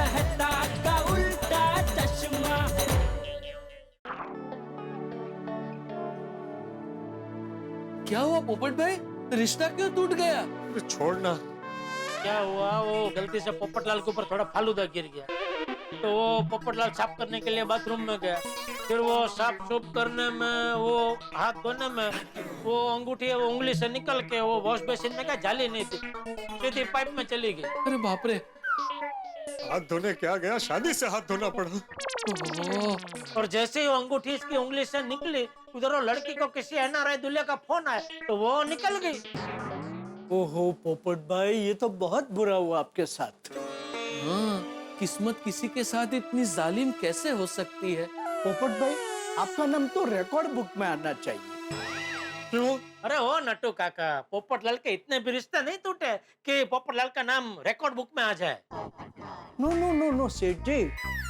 मेहता का उल्टा चश्मा। क्या हुआ पोपट भाई, रिश्ता क्यों टूट गया? छोड़ना। क्या हुआ, वो गलती से पोपटलाल के ऊपर थोड़ा फालूदा गिर गया, तो वो पोपटलाल साफ करने के लिए बाथरूम में गया। फिर वो साफ सूफ करने में, वो हाथ धोने में, वो अंगूठी वो उंगली से निकल के वो वॉश बेसिन में क्या जाली नहीं थी, सीधी पाइप में चली गई। अरे बाप रे। हाथ धोने क्या गया, शादी से हाथ धोना पड़ा। ओह, और जैसे ही वो अंगूठी इसकी उंगली से निकली, उधर वो लड़की को किसी एनआरआई दूल्हे का फोन आया, तो वो निकल गई। ओहो पोपट भाई, ये तो बहुत बुरा हुआ आपके साथ। हाँ, किस्मत किसी के साथ इतनी जालिम कैसे हो सकती है? पोपट भाई, आपका नाम तो रिकॉर्ड बुक में आना चाहिए। क्यों? अरे ओ नट्टू काका, पोपटलाल के इतने भी रिश्ते नहीं टूटे कि पोपटलाल का नाम रिकॉर्ड बुक में आ जाए। नो नो नो नो सेठ जी,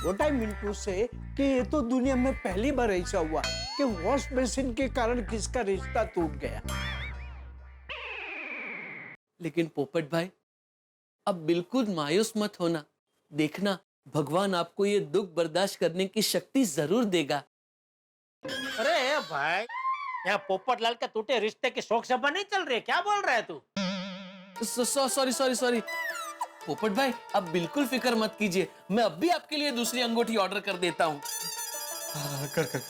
व्हाट आई मीन टू से कि ये तो दुनिया में पहली बार ऐसा हुआ कि वॉश बेसिन के कारण किसका रिश्ता टूट गया। लेकिन पोपट भाई, अब बिल्कुल मायूस मत होना। देखना, भगवान आपको ये दुख बर्दाश्त करने की शक्ति जरूर देगा। अरे भाई, यहाँ पोपटलाल के टूटे रिश्ते की शोक सभा नहीं चल रही है, क्या बोल रहा है तू? सॉरी सॉरी सॉरी पोपट भाई, आप बिल्कुल फिक्र मत कीजिए, मैं अब भी आपके लिए दूसरी अंगूठी ऑर्डर कर देता हूँ। कर।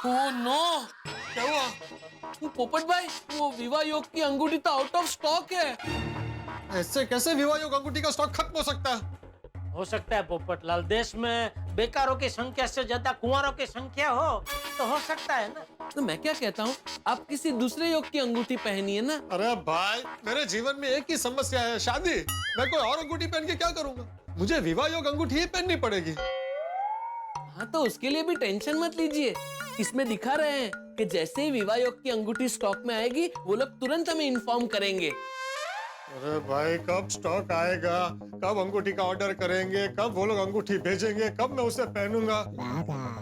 ओह नो, क्या हुआ? वो पोपट भाई, वो विवाह योग की अंगूठी तो आउट ऑफ स्टॉक है। ऐसे कैसे विवाह योग अंगूठी का स्टॉक खत्म हो सकता है? हो सकता है पोपटलाल, देश में बेकारों की संख्या से ज्यादा कुंवारों की संख्या तो हो सकता है ना। तो मैं क्या कहता हूँ, आप किसी दूसरे योग की अंगूठी पहनिए ना। अरे भाई, मेरे जीवन में एक ही समस्या है, शादी। मैं कोई और अंगूठी पहन के क्या करूंगा? मुझे विवाह योग अंगूठी ही पहननी पड़ेगी। हाँ, तो उसके लिए भी टेंशन मत लीजिए। इसमें दिखा रहे हैं कि जैसे ही विवाह योग की अंगूठी स्टॉक में आएगी, वो लोग तुरंत हमें इन्फॉर्म करेंगे। अरे भाई, कब स्टॉक आएगा, कब अंगूठी का ऑर्डर करेंगे, कब वो लोग अंगूठी भेजेंगे, कब मैं उसे पहनूंगा?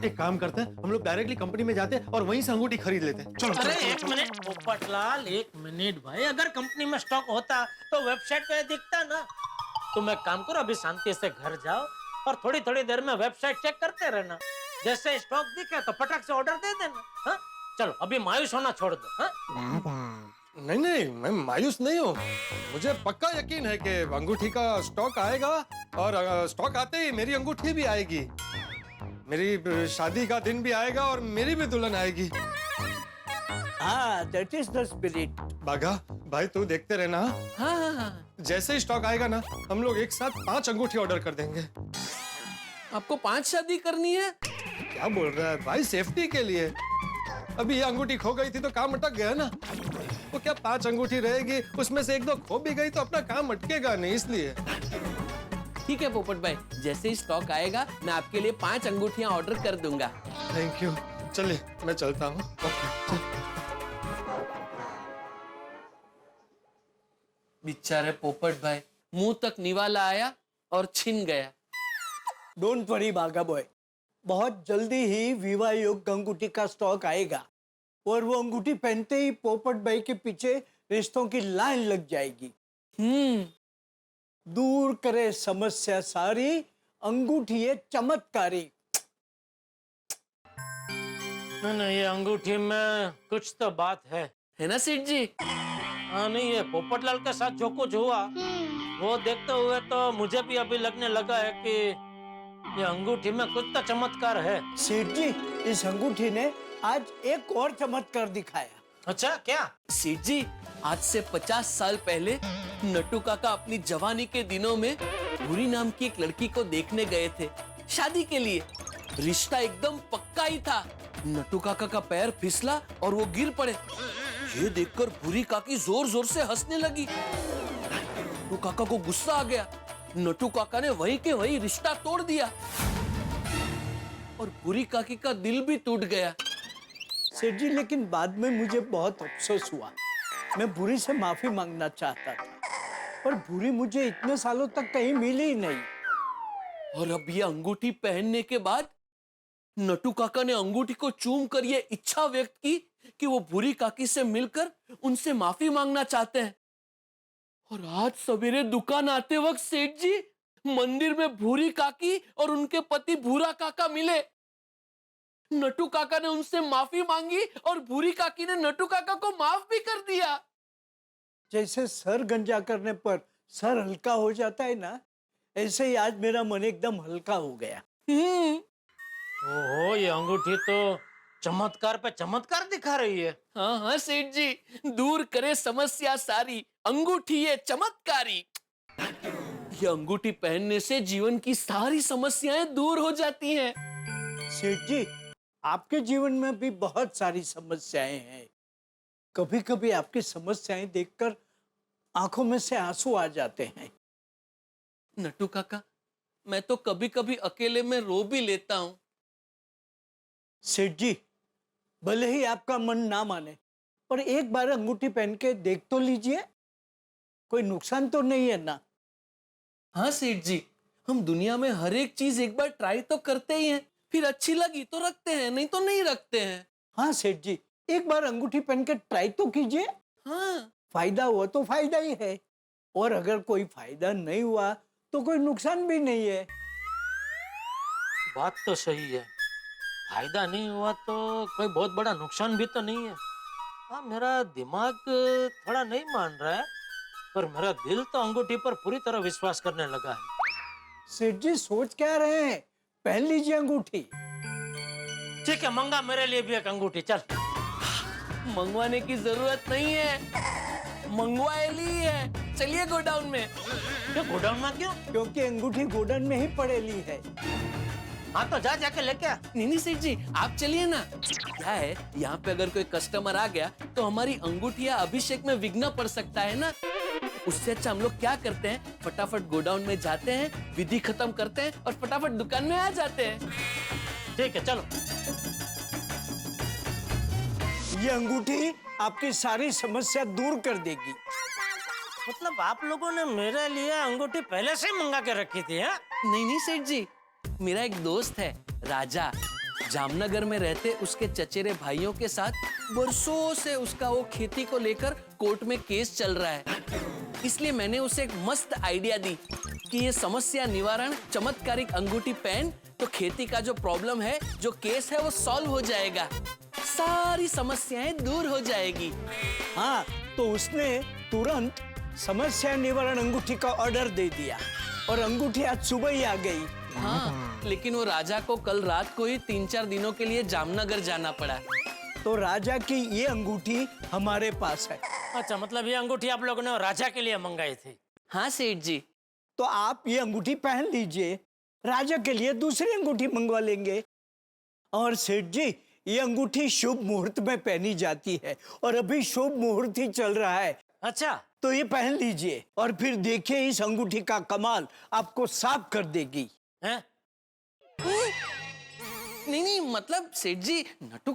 एक काम करते हैं, हम लोग डायरेक्टली कंपनी में जाते हैं और वहीं से अंगूठी खरीद लेते हैं। चलो अरे एक मिनट पोपटलाल, एक मिनट भाई, अगर कंपनी में स्टॉक होता तो वेबसाइट पे दिखता ना। तुम एक काम करो, अभी शांति से घर जाओ और थोड़ी थोड़ी देर में वेबसाइट चेक करते रहना। जैसे स्टॉक दिखे तो फटाक से ऑर्डर दे देना। हाँ, चलो अभी मायूस होना छोड़ दो। हाँ? नहीं, मैं मायूस नहीं हूँ। मुझे पक्का यकीन है कि अंगूठी का स्टॉक आएगा और स्टॉक आते ही मेरी अंगूठी भी आएगी। मेरी शादी का दिन भी आएगा और मेरी भी दुल्हन आएगी। हाँ, दैट इज द स्पिरिट। बाघा भाई, तू देखते रहना। हाँ हाँ हाँ, जैसे ही स्टॉक आएगा ना, हम लोग एक साथ 5 अंगूठी ऑर्डर कर देंगे। आपको 5 शादी करनी है? क्या बोल रहा है भाई, सेफ्टी के लिए। अभी ये अंगूठी खो गई थी तो काम अटक गया ना। वो क्या 5 अंगूठी रहेगी, उसमें से 1-2 खो भी गई तो अपना काम अटकेगा नहीं, इसलिए। ठीक है पोपट भाई, जैसे ही स्टॉक आएगा मैं आपके लिए 5 अंगूठियां ऑर्डर कर दूंगा। Thank you. चलिए मैं चलता हूँ। बेचारे पोपट भाई, मुंह तक निवाला आया और छिन गया। डोंट वरी बागा बॉय, बहुत जल्दी ही विवाह योग अंगूठी का स्टॉक आएगा और वो अंगूठी पहनते ही पोपट भाई के पीछे रिश्तों की लाइन लग जाएगी। दूर करे समस्या सारी, अंगूठी है चमत्कारी। नहीं, ये अंगूठी में कुछ तो बात है ना सेठ जी? हाँ, नहीं, ये पोपटलाल के साथ जो कुछ हुआ वो देखते हुए तो मुझे भी अभी लगने लगा है कि ये अंगूठी में कुछ तो चमत्कार है। सेठ जी, इस अंगूठी ने आज एक और चमत्कार दिखाया। अच्छा, क्या? सेठ जी, आज से 50 साल पहले नट्टू काका अपनी जवानी के दिनों में भूरी नाम की एक लड़की को देखने गए थे शादी के लिए। रिश्ता एकदम पक्का ही था। नट्टू काका का पैर फिसला और वो गिर पड़े। ये देखकर भूरी काकी जोर जोर से हंसने लगी। नट्टू काका को गुस्सा आ गया। नट्टू काका ने वहीं के वहीं रिश्ता तोड़ दिया और भूरी काकी का दिल भी टूट गया। सेठ जी, लेकिन बाद में मुझे बहुत अफसोस हुआ। मैं भूरी से माफी मांगना चाहता था, पर भूरी मुझे इतने सालों तक कहीं मिली ही नहीं। और अब ये अंगूठी पहनने के बाद नट्टू काका ने अंगूठी को चूम कर ये इच्छा व्यक्त की कि वो भूरी काकी से मिलकर उनसे माफी मांगना चाहते हैं। और आज सवेरे दुकान आते वक्त सेठ जी मंदिर में भूरी काकी और उनके पति भूरा काका मिले। नटू काका ने उनसे माफी मांगी और भूरी काकी ने नटू काका को माफ भी कर दिया। जैसे सर गंजा करने पर सर हल्का हो जाता है ना, ऐसे ही आज मेरा मन एकदम हल्का हो गया। ओहो, ये अंगूठी तो चमत्कार पे चमत्कार दिखा रही है। हाँ हाँ सेठ जी, दूर करे समस्या सारी, अंगूठी ये चमत्कारी। ये अंगूठी पहनने से जीवन की सारी समस्याएं दूर हो जाती हैं। सेठ जी, आपके जीवन में भी बहुत सारी समस्याएं हैं। कभी कभी आपकी समस्याएं देखकर आंखों में से आंसू आ जाते हैं। नटू काका, मैं तो कभी कभी अकेले में रो भी लेता हूँ। सेठ जी, भले ही आपका मन ना माने, पर एक बार अंगूठी पहन के देख तो लीजिए, कोई नुकसान तो नहीं है ना। हाँ सेठ जी, हम दुनिया में हर एक चीज एक बार ट्राई तो करते ही हैं, फिर अच्छी लगी तो रखते हैं, नहीं तो नहीं रखते हैं। हाँ सेठ जी, एक बार अंगूठी पहन के ट्राई तो कीजिए। हाँ, फायदा हुआ तो फायदा ही है, और अगर कोई फायदा नहीं हुआ तो कोई नुकसान भी नहीं है। बात तो सही है, फायदा नहीं हुआ तो कोई बहुत बड़ा नुकसान भी तो नहीं है। हाँ, मेरा दिमाग थोड़ा नहीं मान रहा है, पर मेरा दिल तो अंगूठी पर पूरी तरह विश्वास करने लगा है। सेठ जी, सोच क्या रहे हैं, पहन लीजिए अंगूठी। ठीक है, मंगा मेरे लिए भी एक अंगूठी। चल, मंगवाने की जरूरत नहीं है, मंगवा ली है। चलिए गोडाउन में। क्यों गोडाउन में? क्यों? क्योंकि अंगूठी गोडाउन में ही पड़ेली है। हाँ तो जा, जाके लेके आ। नहीं सेठ जी, आप चलिए ना। क्या है, यहाँ पे अगर कोई कस्टमर आ गया तो हमारी अंगूठिया अभिषेक में विघ्न पड़ सकता है ना। उससे अच्छा हम लोग क्या करते हैं, फटाफट गोडाउन में जाते हैं, विधि खत्म करते हैं और फटाफट दुकान में आ जाते हैं। ठीक है, चलो। ये अंगूठी आपकी सारी समस्या दूर कर देगी। मतलब आप लोगों ने मेरे लिए अंगूठी पहले से ही मंगा के रखी थी? हाँ? नहीं सेठ जी, मेरा एक दोस्त है राजा, जामनगर में रहते उसके चचेरे भाइयों के साथ बरसों से उसका वो खेती को लेकर कोर्ट में केस चल रहा है। इसलिए मैंने उसे एक मस्त आइडिया दी कि ये समस्या निवारण चमत्कारिक अंगूठी पहन तो खेती का जो प्रॉब्लम है, जो केस है, वो सॉल्व हो जाएगा, सारी समस्याएं दूर हो जाएगी। हाँ, तो उसने तुरंत समस्या निवारण अंगूठी का ऑर्डर दे दिया और अंगूठी आज सुबह ही आ गई। हाँ, लेकिन वो राजा को कल रात को ही 3-4 दिनों के लिए जामनगर जाना पड़ा। तो राजा की ये अंगूठी हमारे पास है। अच्छा, मतलब ये अंगूठी आप लोगों ने राजा के लिए मंगाई थी? हाँ सेठ जी। तो आप ये अंगूठी पहन लीजिए, राजा के लिए दूसरी अंगूठी मंगवा लेंगे। और सेठ जी, ये अंगूठी शुभ मुहूर्त में पहनी जाती है और अभी शुभ मुहूर्त ही चल रहा है। अच्छा, तो ये पहन लीजिए और फिर देखिए इस अंगूठी का कमाल आपको साफ कर देगी। हैं? नहीं, मतलब सेठ जी, नटू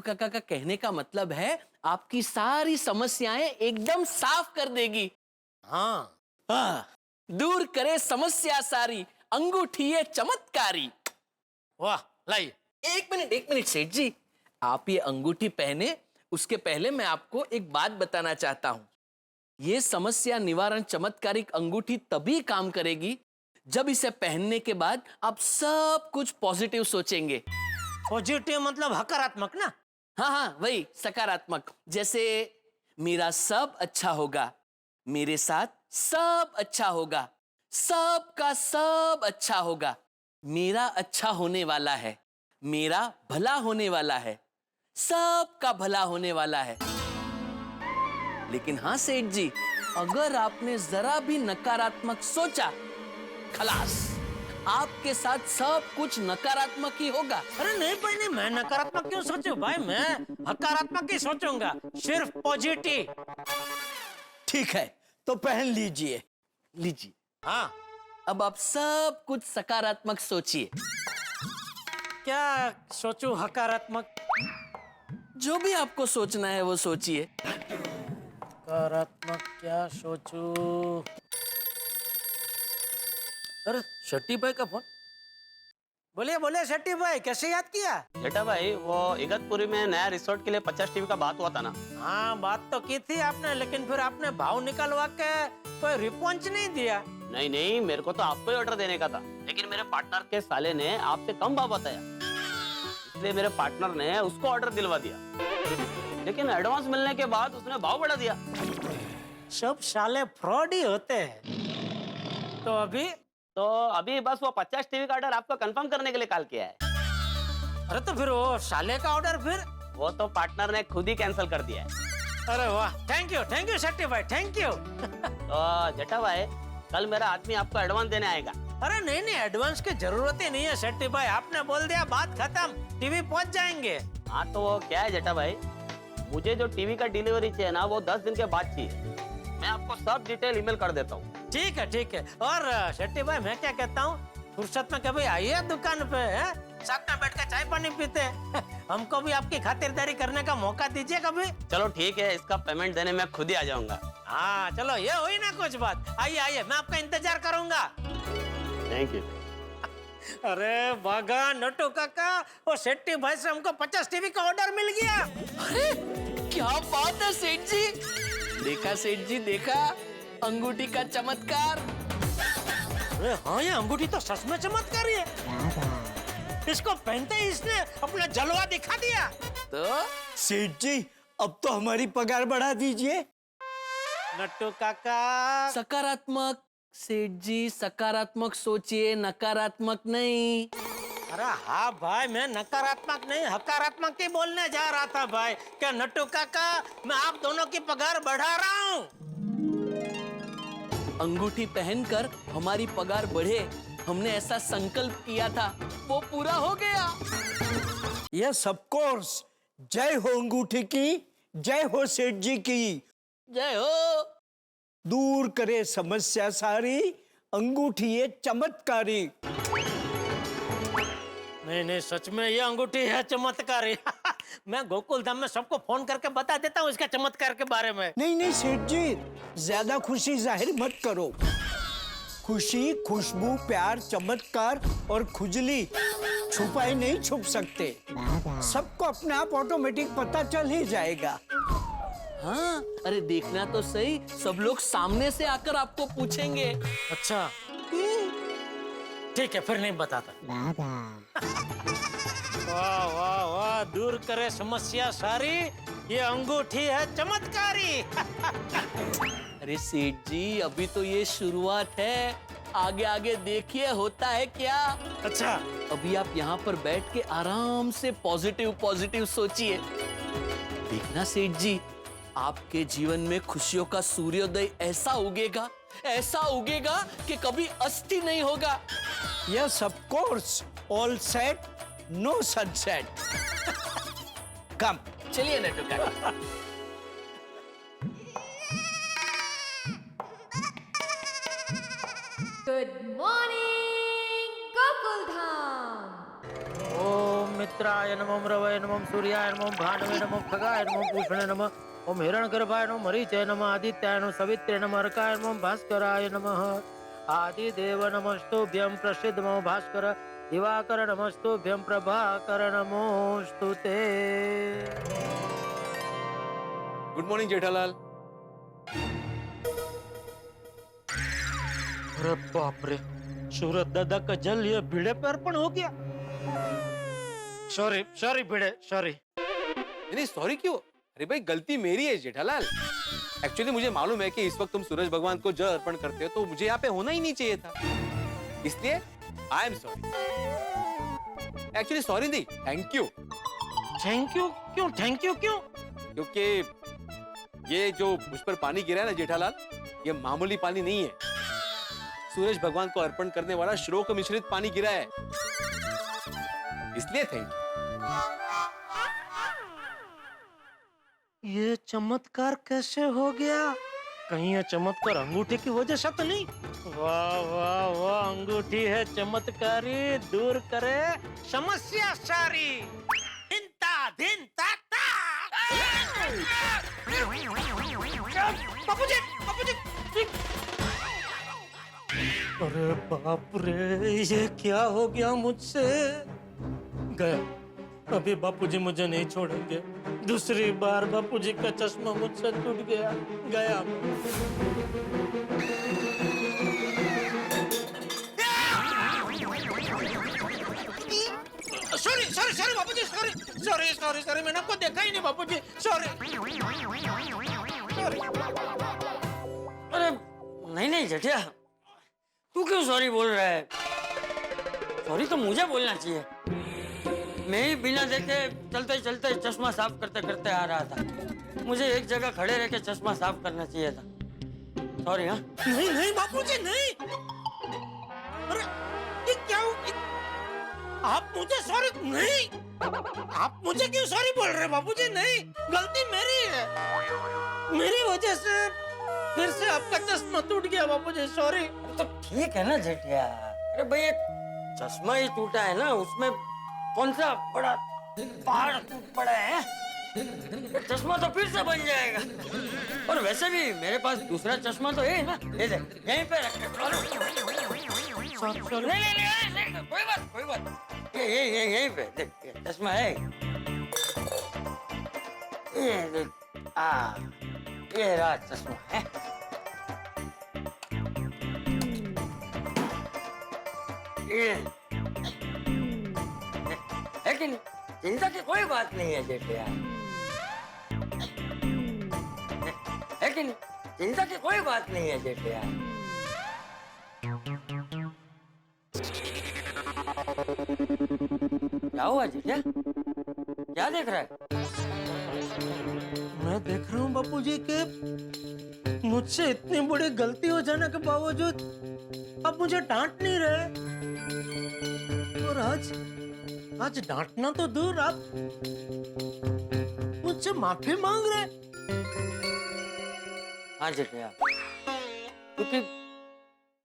काका का कहने का मतलब है आपकी सारी समस्याएं एकदम साफ कर देगी। हाँ। हाँ, दूर करे समस्या सारी, अंगूठी ये चमत्कारी। वाह, लाइए। एक मिनट सेठ जी, आप ये अंगूठी पहने उसके पहले मैं आपको एक बात बताना चाहता हूँ। ये समस्या निवारण चमत्कारिक अंगूठी तभी काम करेगी जब इसे पहनने के बाद आप सब कुछ पॉजिटिव सोचेंगे। पॉजिटिव मतलब हकारात्मक ना? हाँ, वही सकारात्मक। जैसे मेरा सब अच्छा होगा, मेरे साथ सब अच्छा होगा, सबका सब अच्छा होगा, मेरा अच्छा होने वाला है, मेरा भला होने वाला है, सबका भला होने वाला है। लेकिन हाँ सेठ जी, अगर आपने जरा भी नकारात्मक सोचा, खलास, आपके साथ सब कुछ नकारात्मक ही होगा। अरे नहीं भाई, नहीं, मैं नकारात्मक क्यों सोचूं भाई, मैं हकारात्मक ही सोचूंगा, सिर्फ पॉजिटिव। ठीक है, तो पहन लीजिए। लीजिए। हाँ, अब आप सब कुछ सकारात्मक सोचिए। क्या सोचूं हकारात्मक? जो भी आपको सोचना है वो सोचिए। सकारात्मक क्या सोचूं? अरे शेट्टी भाई का फोन। बोलिए शेट्टी भाई, कैसे याद किया? बेटा भाई, वो इगतपुरी में नया रिसोर्ट के लिए 50 टीवी का बात हुआ था ना। हाँ, बात तो की थी आपने, लेकिन फिर आपने भाव निकलवा के कोई रिस्पॉन्स नहीं दिया। नहीं नहीं, मेरे को तो आपको ही ऑर्डर देने का था, लेकिन मेरे पार्टनर के साले ने आपसे कम भाव बताया, इसलिए मेरे पार्टनर ने उसको ऑर्डर दिलवा दिया, लेकिन एडवांस मिलने के बाद उसने भाव बढ़ा दिया। सब साले फ्रॉड ही होते हैं। तो अभी बस वो 50 टीवी का ऑर्डर आपको कंफर्म करने के लिए कॉल किया है। अरे तो फिर वो साले का ऑर्डर फिर? वो तो पार्टनर ने खुद ही कैंसिल कर दिया है। अरे वाह, थैंक यू शेट्टी भाई, थैंक यू। तो जेठा भाई, कल मेरा आदमी आपको एडवांस देने आएगा। अरे नहीं, एडवांस की जरूरत ही नहीं है शेट्टी भाई, आपने बोल दिया बात खत्म, टीवी पहुंच जाएंगे। हाँ तो वो क्या है जेठा भाई, मुझे जो टीवी का डिलीवरी चाहिए ना, वो 10 दिन के बाद चाहिए। मैं आपको सब डिटेल ईमेल कर देता हूँ। ठीक है। और शेट्टी भाई, मैं क्या कहता हूँ, फुर्सत में कभी आइए दुकान पे, साथ में बैठ कर चाय पानी पीते हैं। हमको भी आपकी खातिरदारी करने का मौका दीजिए कभी। चलो ठीक है, इसका पेमेंट देने मैं खुद ही आ जाऊंगा। हाँ चलो, ये हुई ना कुछ बात। आइए, मैं आपका इंतजार करूंगा। Thank you. अरे बागा नटू काका, वो शेट्टी भाई से हमको 50 टीवी का ऑर्डर मिल गया। अरे क्या बात है सेठ जी, देखा सेठ जी, देखा अंगूठी का चमत्कार। अरे हाँ, ये अंगूठी तो सच में चमत्कारी है। इसको पहनते ही इसने अपना जलवा दिखा दिया। तो सेठ जी, अब तो हमारी पगार बढ़ा दीजिए। नट्टू काका, सकारात्मक सेठ जी, सकारात्मक सोचिए, नकारात्मक नहीं। अरे हाँ भाई, मैं नकारात्मक नहीं हकारात्मक ही बोलने जा रहा था भाई। क्या नट्टू काका, मैं आप दोनों की पगार बढ़ा रहा हूँ। अंगूठी पहनकर हमारी पगार बढ़े, हमने ऐसा संकल्प किया था, वो पूरा हो गया। Yes of course. जय हो अंगूठी की, जय हो सेठ जी की। जय हो। दूर करे समस्या सारी, अंगूठी ये चमत्कारी। नहीं, सच में ये अंगूठी है चमत्कारी। मैं गोकुल धाम में सबको फोन करके बता देता हूँ इसका चमत्कार के बारे में। नहीं सेठ जी, ज्यादा खुशी जाहिर मत करो। खुशी, खुशबू, प्यार, चमत्कार और खुजली छुपाए नहीं छुप सकते। सबको अपने आप ऑटोमेटिक पता चल ही जाएगा। हाँ, अरे देखना तो सही, सब लोग सामने से आकर आपको पूछेंगे। अच्छा ठीक है, फिर नहीं बताता। वाह वाह वाह, दूर करे समस्या सारी, ये अंगूठी है चमत्कारी। अरे सेठ जी, अभी तो ये शुरुआत है, आगे आगे देखिए होता है क्या। अच्छा, अभी आप यहाँ पर बैठ के आराम से पॉजिटिव सोचिए। देखना सेठ जी, आपके जीवन में खुशियों का सूर्योदय ऐसा उगेगा कि कभी अस्त नहीं होगा। Yes of course, all set no sunset. Come चलिए नट्टू काका। Good morning Gokul Dham. ओम मित्राय नमः, रवये नमः, सूर्याय नमः, भानवे नमः, खगाय नमः, पूषणे नमः, ओम हिरण्यगर्भाय नमः, मरीचाय नमः, आदित्याय नमः, सवित्रे नमः, अर्काय नमः, भास्कराय नमः। आदिदेव नमस्तुभ्यं, प्रसिद्ध नमो भास्कर, दिवाकर नमस्तुभ्यं, प्रभाकर नमोस्तुते। Good morning Jethalal. अरे बाप रे, सूरत दादा का जल ये भिड़े पे अर्पण हो गया। सॉरी भिड़े, सॉरी। नहीं सॉरी क्यों? अरे भाई गलती मेरी है जेठालाल। एक्चुअली मुझे मालूम है कि इस वक्त तुम सूरज भगवान को जल अर्पण करते हो, तो मुझे यहाँ पे होना ही नहीं चाहिए था, इसलिए I am sorry. Actually sorry नहीं, थैंक यू। थैंक यू क्यों? थैंक यू क्यों? क्योंकि ये जो मुझ पर पानी गिरा है ना जेठालाल, ये मामूली पानी नहीं है, सूरज भगवान को अर्पण करने वाला श्लोक मिश्रित पानी गिरा है, इसलिए थैंक यू। ये चमत्कार कैसे हो गया? कहीं ये चमत्कार अंगूठी की वजह से तो नहीं? वाह वाह वाह, अंगूठी है चमत्कारी, दूर करे समस्या सारी। दिन ता ता। बापूजी, अरे बाप रे, ये क्या हो गया मुझसे? गया, अभी बापूजी मुझे नहीं छोड़ेंगे। दूसरी बार बापूजी का चश्मा मुझसे टूट गया, गया। सॉरी मैंने आपको देखा ही नहीं बापूजी सॉरी अरे नहीं नहीं जेठिया, तू क्यों सॉरी बोल रहा है? सॉरी तो मुझे बोलना चाहिए। मैं ही बिना देखे चलते चलते चश्मा साफ करते करते आ रहा था। मुझे एक जगह खड़े रह के चश्मा साफ करना चाहिए था। सॉरी। हाँ नहीं नहीं बापूजी नहीं। अरे ये क्या आप मुझे सॉरी नहीं, आप मुझे क्यों सॉरी बोल रहे बापूजी? नहीं, गलती मेरी है, मेरी वजह से फिर से आपका चश्मा टूट गया बापूजी सॉरी। तो ठीक है ना जेठिया। अरे भाई एक चश्मा ही टूटा है ना, उसमें कौन सा बड़ा पहाड़ टूट पड़ा है? चश्मा तो फिर से बन जाएगा। और वैसे भी मेरे पास दूसरा चश्मा तो है ना, ये देख यहीं पे रख। नहीं, कोई बात ये यहीं पे देख, ये चश्मा है। ये देख, ये रहा चश्मा है। लेकिन चिंता की कोई बात नहीं है जेठिया, लेकिन चिंता की कोई बात नहीं है जेठिया। क्या हुआ जेठिया, क्या देख रहा है? मैं देख रहा हूँ बापूजी के मुझसे इतनी बड़ी गलती हो जाने के बावजूद आप मुझे डांट नहीं रहे, और आज डांटना तो दूर, आप मुझसे माफी मांग रहे। हाँ जेठिया, क्योंकि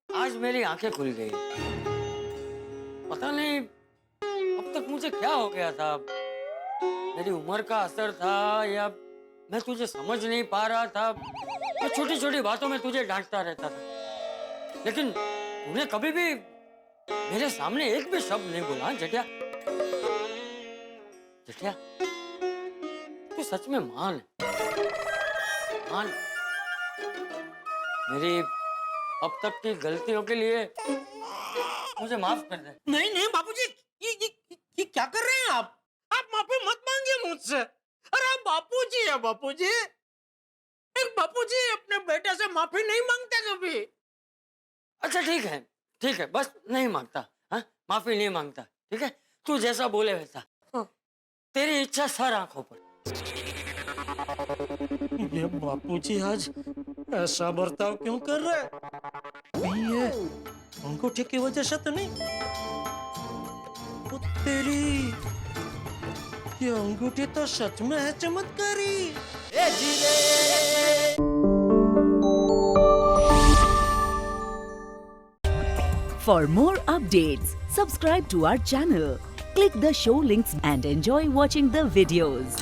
आज मेरी आंखें खुल गई। पता नहीं अब तक मुझे क्या हो गया था, मेरी उम्र का असर था या मैं तुझे समझ नहीं पा रहा था। मैं छोटी छोटी बातों में तुझे डांटता रहता था, लेकिन तूने कभी भी मेरे सामने एक भी शब्द नहीं बोला। जेठिया, जेठिया तू सच में मान मेरी अब तक की गलतियों के लिए मुझे माफ कर दे। नहीं बापूजी, ये क्या कर रहे हैं आप माफी मत मांगिए मुझसे। अरे आप बापूजी है बापूजी, एक बापूजी अपने बेटे से माफी नहीं मांगते कभी। अच्छा ठीक है, बस नहीं मांगता। हाँ, माफी नहीं मांगता, ठीक है? तू जैसा बोले वैसा। तेरी इच्छा सर आंखों पर। ये बापूजी आज ऐसा बर्ताव क्यों कर रहे हैं? ये अंगूठे की वजह से तो नहीं? वो तेरी, ये अंगूठी तो सच में है चमत्कारी। For more updates, subscribe to our channel, click the show links and enjoy watching the videos.